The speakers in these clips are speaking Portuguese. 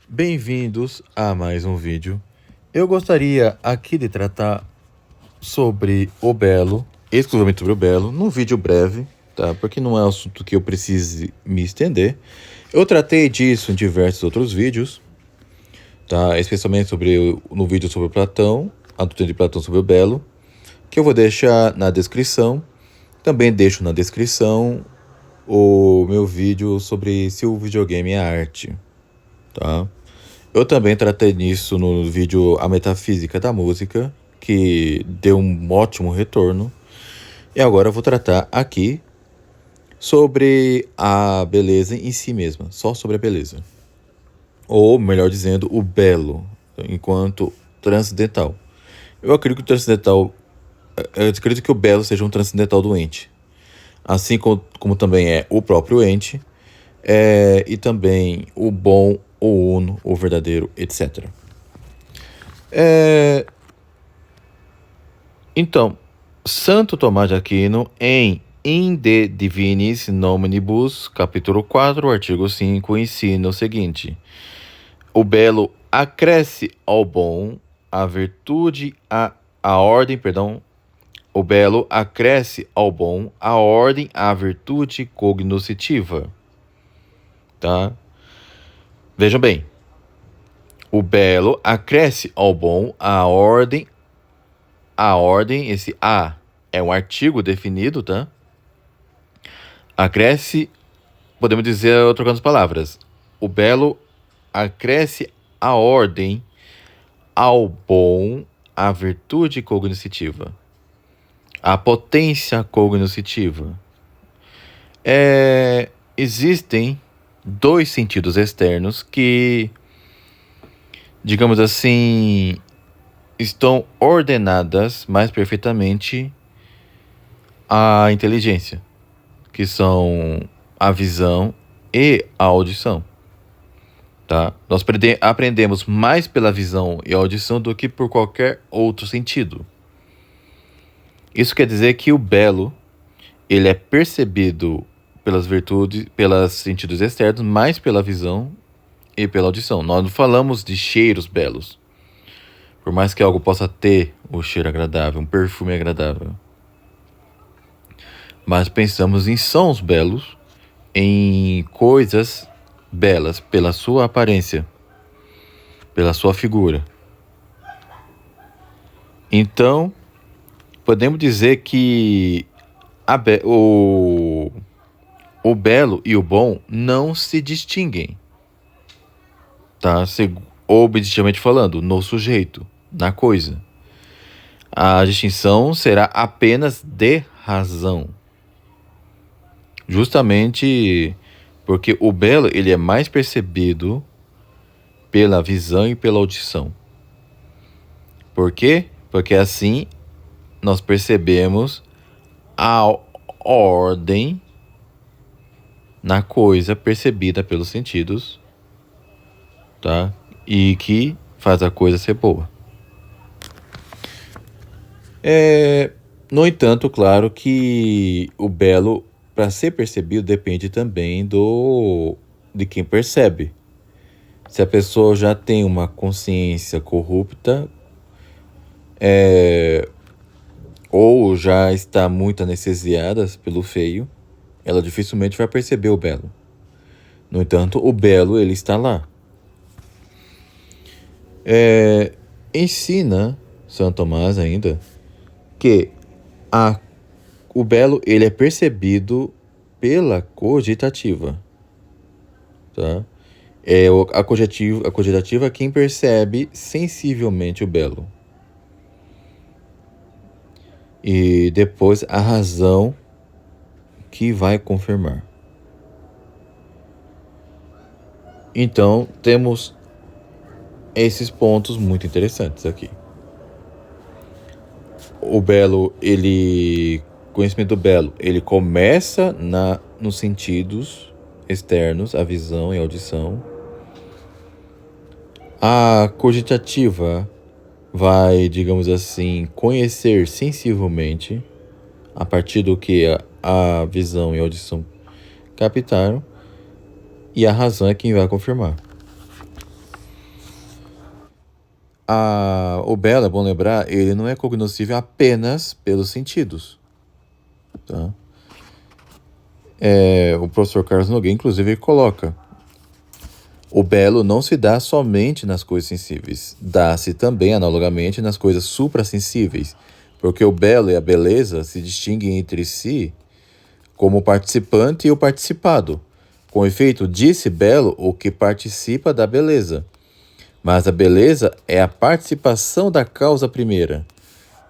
Bem-vindos a mais um vídeo. Eu gostaria aqui de tratar sobre o belo, exclusivamente sobre o belo, num vídeo breve, tá? Porque não é um assunto que eu precise me estender. Eu tratei disso em diversos outros vídeos, tá? Especialmente no vídeo sobre Platão, a doutrina de Platão sobre o belo, que eu vou deixar na descrição. Também deixo na descrição o meu vídeo sobre se o videogame é arte, tá? Eu também tratei nisso no vídeo A Metafísica da Música, que deu um ótimo retorno. E agora eu vou tratar aqui sobre a beleza em si mesma, só sobre a beleza. Ou, melhor dizendo, o belo, enquanto transcendental. Eu acredito que o belo seja um transcendental do ente. Assim como também é o próprio ente, e também o bom, o uno, o verdadeiro, etc. Então, Santo Tomás de Aquino, em De Divinis Nominibus, capítulo 4, artigo 5, ensina o seguinte: o belo acresce ao bom a virtude, a ordem, perdão. O belo acresce ao bom a ordem, a virtude cognoscitiva. Tá? Vejam bem. O belo acresce ao bom a ordem, esse A é um artigo definido, tá? Acresce, podemos dizer trocando as palavras. O belo acresce a ordem ao bom, a virtude cognoscitiva, a potência cognoscitiva. Existem dois sentidos externos que, digamos assim, estão ordenadas mais perfeitamente à inteligência, que são a visão e a audição. Tá? Nós aprendemos mais pela visão e audição do que por qualquer outro sentido. Isso quer dizer que o belo ele é percebido pelas virtudes, pelos sentidos externos, mais pela visão e pela audição. Nós não falamos de cheiros belos. Por mais que algo possa ter o cheiro agradável, um perfume agradável. Mas pensamos em sons belos, em coisas belas pela sua aparência, pela sua figura. Então, podemos dizer que o belo e o bom não se distinguem, tá? Objetivamente falando, no sujeito, na coisa. A distinção será apenas de razão. Justamente porque o belo ele é mais percebido pela visão e pela audição. Por quê? Porque assim nós percebemos a ordem na coisa percebida pelos sentidos, tá? E que faz a coisa ser boa. No entanto, claro que o belo, para ser percebido, depende também de quem percebe. Se a pessoa já tem uma consciência corrupta, ou já está muito anestesiada pelo feio, ela dificilmente vai perceber o belo. No entanto, o belo ele está lá. Ensina Santo Tomás ainda que o belo ele é percebido pela cogitativa, tá? A cogitativa é quem percebe sensivelmente o belo. E depois a razão que vai confirmar. Então, temos esses pontos muito interessantes aqui. O belo, conhecimento do belo, ele começa nos sentidos externos, a visão e a audição. A cogitativa vai, digamos assim, conhecer sensivelmente a partir do que a visão e a audição captaram, e a razão é quem vai confirmar. O belo, é bom lembrar, ele não é cognoscível apenas pelos sentidos. Tá? O professor Carlos Nogueira, inclusive, ele coloca: o belo não se dá somente nas coisas sensíveis, dá-se também analogamente nas coisas suprassensíveis, porque o belo e a beleza se distinguem entre si como o participante e o participado. Com efeito, disse belo o que participa da beleza, mas a beleza é a participação da causa primeira,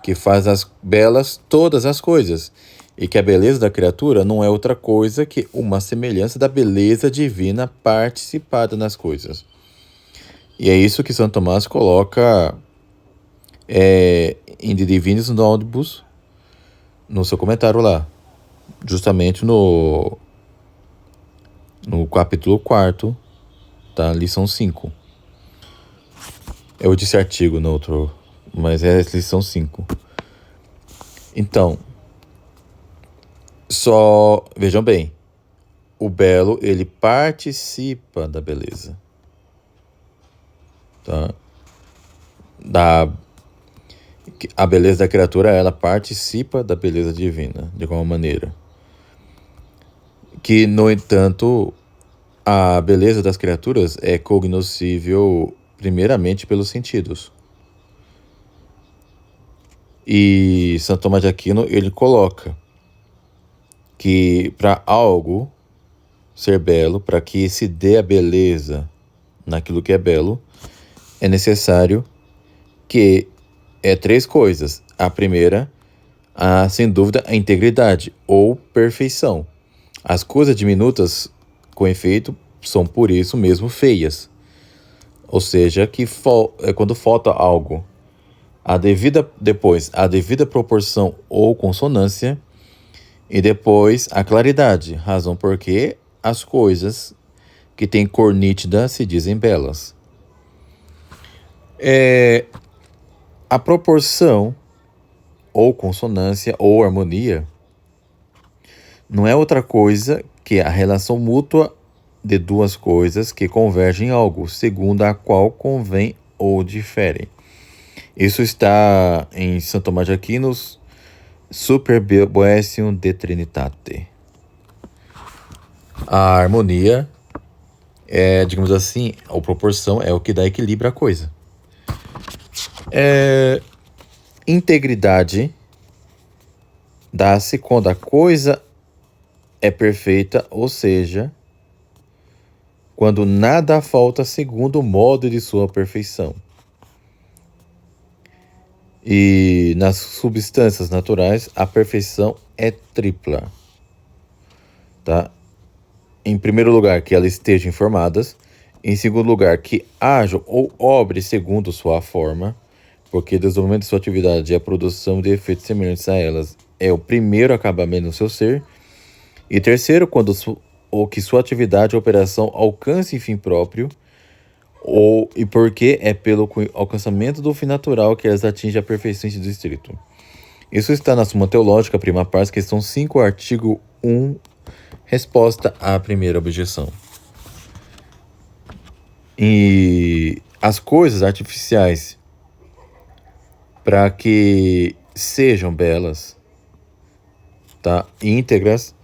que faz as belas todas as coisas, e que a beleza da criatura não é outra coisa que uma semelhança da beleza divina participada nas coisas. E é isso que Santo Tomás coloca em De Divinis Nobis, no seu comentário lá, justamente no capítulo 4, tá? Lição 5. Eu disse artigo no outro, mas é lição 5. Então, vejam bem, o belo, ele participa da beleza. Tá? A beleza da criatura, ela participa da beleza divina, de alguma maneira. Que, no entanto, a beleza das criaturas é cognoscível primeiramente pelos sentidos. E Santo Tomás de Aquino, ele coloca que para algo ser belo, para que se dê a beleza naquilo que é belo, é necessário que três coisas. A primeira, sem dúvida, a integridade ou perfeição. As coisas diminutas, com efeito, são por isso mesmo feias. Ou seja, que quando falta algo, a devida proporção ou consonância, e depois a claridade, razão porque as coisas que têm cor nítida se dizem belas. A proporção, ou consonância, ou harmonia, não é outra coisa que a relação mútua de duas coisas que convergem em algo, segundo a qual convém ou diferem. Isso está em Santo Tomás de Aquino, Super Boetium de Trinitate. A harmonia digamos assim, a proporção é o que dá equilíbrio à coisa. Integridade dá-se quando a coisa é perfeita, ou seja, quando nada falta segundo o modo de sua perfeição. E nas substâncias naturais, a perfeição é tripla. Tá? Em primeiro lugar, que elas estejam informadas. Em segundo lugar, que hajam ou obre segundo sua forma, porque o desenvolvimento de sua atividade e a produção de efeitos semelhantes a elas é o primeiro acabamento do seu ser. E terceiro, quando que sua atividade ou operação alcance fim próprio, e porque é pelo alcançamento do fim natural que elas atingem a perfeição do estrito. Isso está na Suma Teológica, prima parte, questão 5, artigo 1, resposta à primeira objeção. E as coisas artificiais, para que sejam belas, tá, íntegras,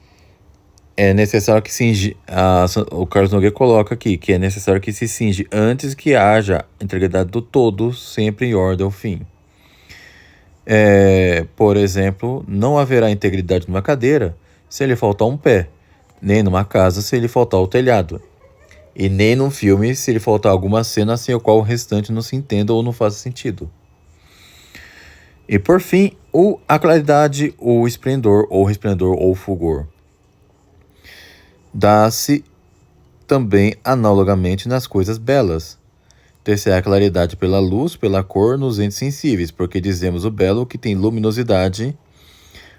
é necessário que o Carlos Nogueira coloca aqui, que é necessário que se cinge antes que haja integridade do todo, sempre em ordem ao fim. Por exemplo, não haverá integridade numa cadeira se lhe faltar um pé, nem numa casa se lhe faltar o telhado, e nem num filme se lhe faltar alguma cena sem o qual o restante não se entenda ou não faça sentido. E por fim, a claridade, o esplendor ou fulgor. Dá-se também analogamente nas coisas belas. Terceira, a claridade pela luz, pela cor nos entes sensíveis, porque dizemos o belo que tem luminosidade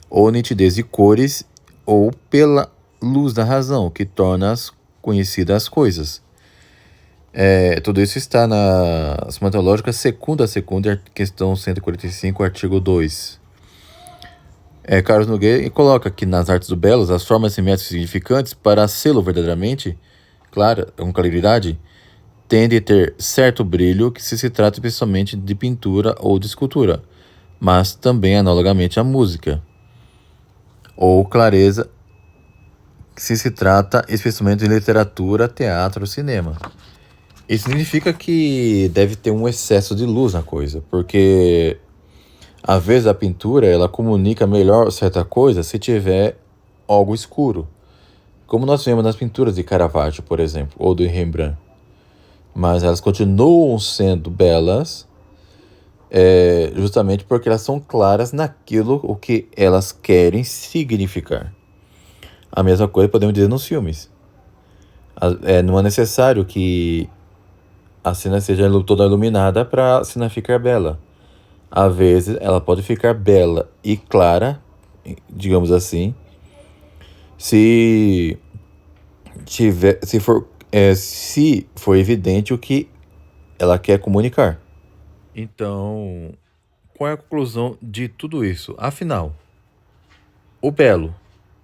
ou nitidez de cores, ou pela luz da razão, que torna as conhecidas as coisas. Tudo isso está na Suma Teológica, segunda, questão 145, artigo 2. Carlos Nogueira coloca que nas artes do belo, as formas simétricas significantes, para sê-lo verdadeiramente, clara, com claridade, tende a ter certo brilho que se trata especialmente de pintura ou de escultura, mas também analogamente à música, ou clareza que se trata especialmente de literatura, teatro ou cinema. Isso significa que deve ter um excesso de luz na coisa, porque às vezes a pintura ela comunica melhor certa coisa se tiver algo escuro, como nós vemos nas pinturas de Caravaggio, por exemplo, ou do Rembrandt. Mas elas continuam sendo belas, justamente porque elas são claras naquilo o que elas querem significar. A mesma coisa podemos dizer nos filmes. Não é necessário que a cena seja toda iluminada para a cena ficar bela. Às vezes ela pode ficar bela e clara, digamos assim, se for evidente o que ela quer comunicar. Então, qual é a conclusão de tudo isso? Afinal, o belo,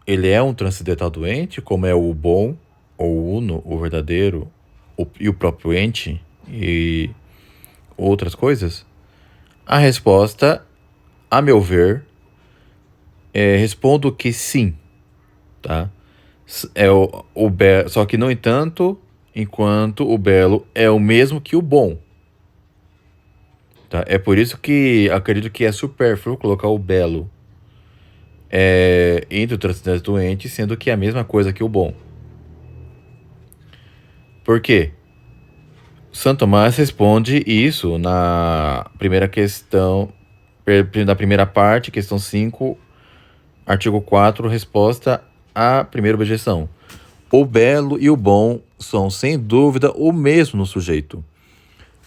ele é um transcendental doente, como é o bom, o uno, o verdadeiro, e o próprio ente e outras coisas? A resposta, a meu ver, respondo que sim, tá? Só que, no entanto, enquanto o belo é o mesmo que o bom. Tá? É por isso que acredito que é supérfluo colocar o belo entre o transcendente doente, sendo que é a mesma coisa que o bom. Por quê? Santo Tomás responde isso na primeira questão, da primeira parte, questão 5, artigo 4, resposta à primeira objeção. O belo e o bom são, sem dúvida, o mesmo no sujeito,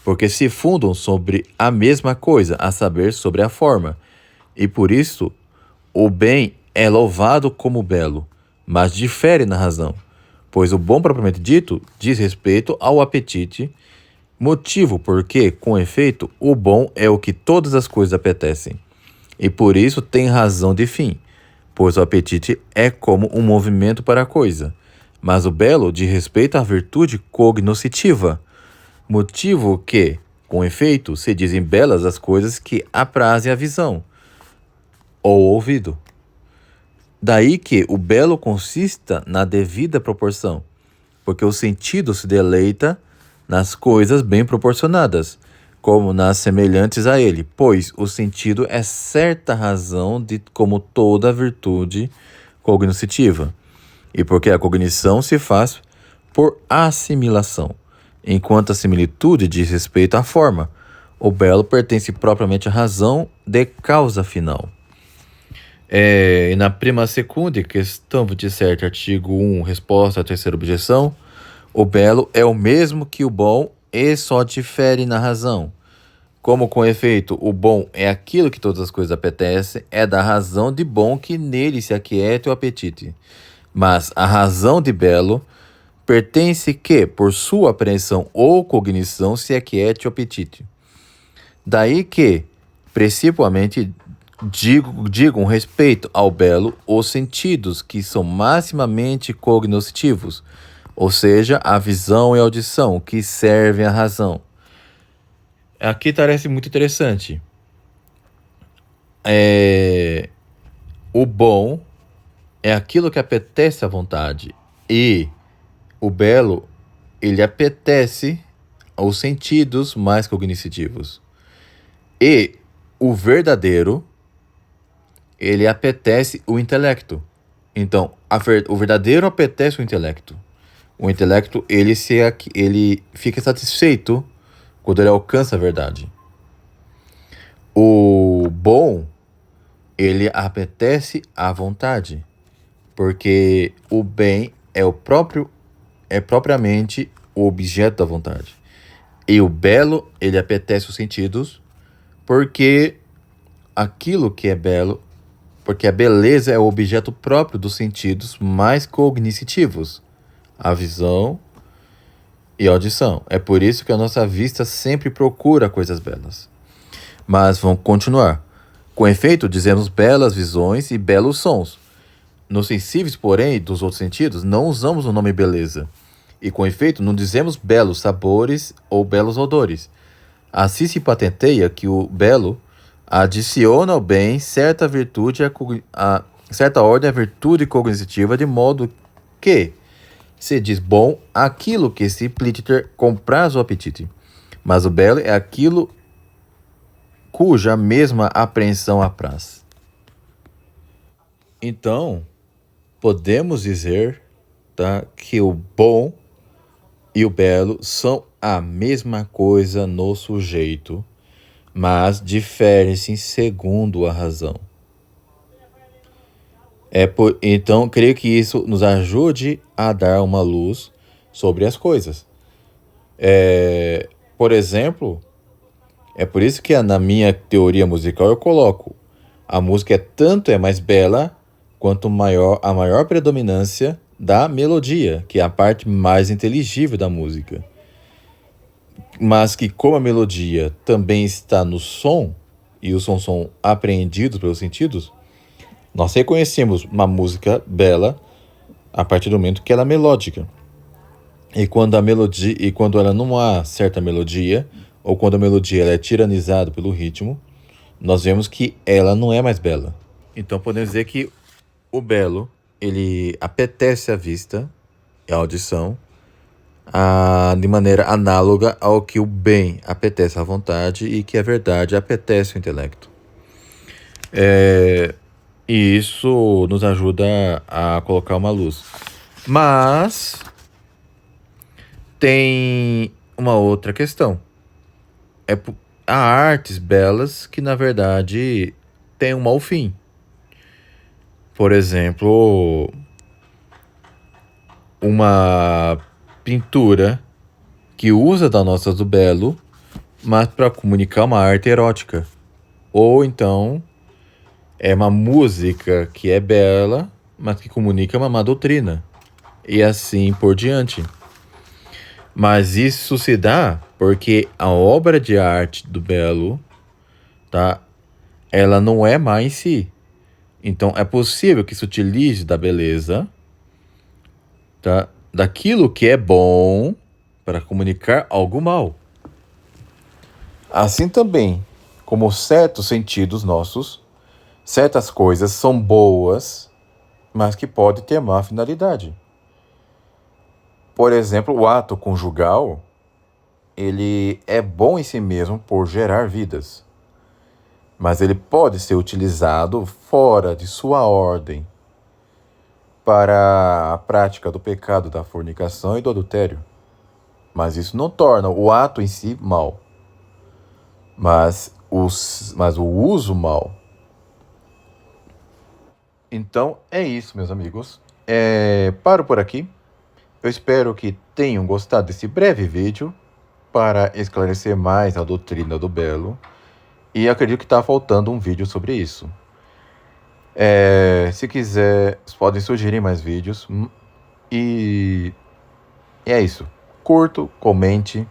porque se fundam sobre a mesma coisa, a saber, sobre a forma. E por isso, o bem é louvado como belo, mas difere na razão, pois o bom propriamente dito diz respeito ao apetite, motivo porque, com efeito, o bom é o que todas as coisas apetecem, e por isso tem razão de fim, pois o apetite é como um movimento para a coisa, mas o belo diz respeito à virtude cognoscitiva, motivo que, com efeito, se dizem belas as coisas que aprazem a visão ou ouvido. Daí que o belo consista na devida proporção, porque o sentido se deleita nas coisas bem proporcionadas, como nas semelhantes a ele, pois o sentido é certa razão de como toda virtude cognoscitiva, e porque a cognição se faz por assimilação, enquanto a similitude diz respeito à forma. O belo pertence propriamente à razão de causa final. E na prima secunda, questão 27, artigo 1, resposta à terceira objeção, o belo é o mesmo que o bom e só difere na razão. Como, com efeito, o bom é aquilo que todas as coisas apetecem, é da razão de bom que nele se aquieta o apetite. Mas a razão de belo pertence que, por sua apreensão ou cognição, se aquiete o apetite. Daí que, principalmente, digam respeito ao belo os sentidos que são maximamente cognoscitivos, ou seja, a visão e a audição, que servem à razão. Aqui parece muito interessante. O bom é aquilo que apetece à vontade, e o belo, ele apetece aos sentidos mais cognitivos. E o verdadeiro, ele apetece o intelecto. Então, o verdadeiro apetece o intelecto. O intelecto, ele fica satisfeito quando ele alcança a verdade. O bom, ele apetece a vontade, porque o bem é propriamente o objeto da vontade. E o belo, ele apetece os sentidos, porque aquilo que é belo, porque a beleza é o objeto próprio dos sentidos mais cognitivos, a visão e a audição. É por isso que a nossa vista sempre procura coisas belas. Mas vamos continuar. Com efeito, dizemos belas visões e belos sons. Nos sensíveis, porém, dos outros sentidos, não usamos o nome beleza. E com efeito, não dizemos belos sabores ou belos odores. Assim se patenteia que o belo adiciona ao bem certa virtude certa ordem à virtude cognitiva, de modo que se diz bom aquilo que se plitter compraz o apetite. Mas o belo é aquilo cuja mesma apreensão apraz. Então, podemos dizer, tá, que o bom e o belo são a mesma coisa no sujeito, mas diferem-se segundo a razão. Então, creio que isso nos ajude a dar uma luz sobre as coisas. Por exemplo, é por isso que na minha teoria musical eu coloco: a música tanto é mais bela quanto a maior predominância da melodia, que é a parte mais inteligível da música. Mas que, como a melodia também está no som, e os sons são apreendidos pelos sentidos, nós reconhecemos uma música bela a partir do momento que ela é melódica. E quando ela não há certa melodia, ou quando a melodia ela é tiranizada pelo ritmo, nós vemos que ela não é mais bela. Então podemos dizer que o belo, ele apetece a vista e a audição, de maneira análoga ao que o bem apetece à vontade e que a verdade apetece o intelecto. E isso nos ajuda a colocar uma luz. Mas tem uma outra questão. Há artes belas que, na verdade, têm um mau fim. Por exemplo, uma pintura que usa da nota do belo, mas para comunicar uma arte erótica. Ou então é uma música que é bela, mas que comunica uma má doutrina. E assim por diante. Mas isso se dá porque a obra de arte do belo, tá, ela não é má em si. Então é possível que se utilize da beleza, tá, daquilo que é bom, para comunicar algo mal. Assim também, como certos sentidos nossos, certas coisas são boas, mas que podem ter má finalidade. Por exemplo, o ato conjugal, ele é bom em si mesmo por gerar vidas, mas ele pode ser utilizado fora de sua ordem para a prática do pecado da fornicação e do adultério. Mas isso não torna o ato em si mal, mas o uso mal. Então é isso, meus amigos. Paro por aqui. Eu espero que tenham gostado desse breve vídeo para esclarecer mais a doutrina do belo. E acredito que está faltando um vídeo sobre isso. Se quiser, podem sugerir mais vídeos. E é isso. Curto, comente,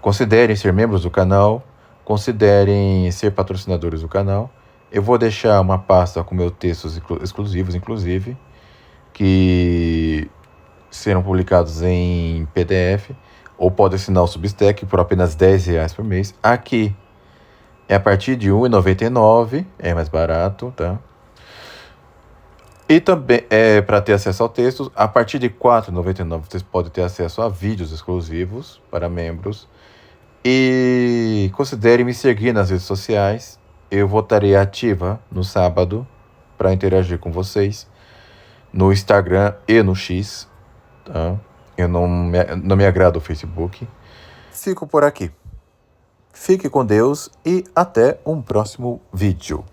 considerem ser membros do canal, considerem ser patrocinadores do canal. Eu vou deixar uma pasta com meus textos exclusivos, inclusive, que serão publicados em PDF, ou pode assinar o Substack por apenas R$10 por mês. Aqui é a partir de R$1,99, é mais barato, tá? E também, para ter acesso ao texto, a partir de R$4,99 vocês podem ter acesso a vídeos exclusivos para membros. E considere me seguir nas redes sociais. Eu voltarei ativa no sábado para interagir com vocês no Instagram e no X, tá? Eu não me agrada o Facebook. Fico por aqui. Fique com Deus e até um próximo vídeo.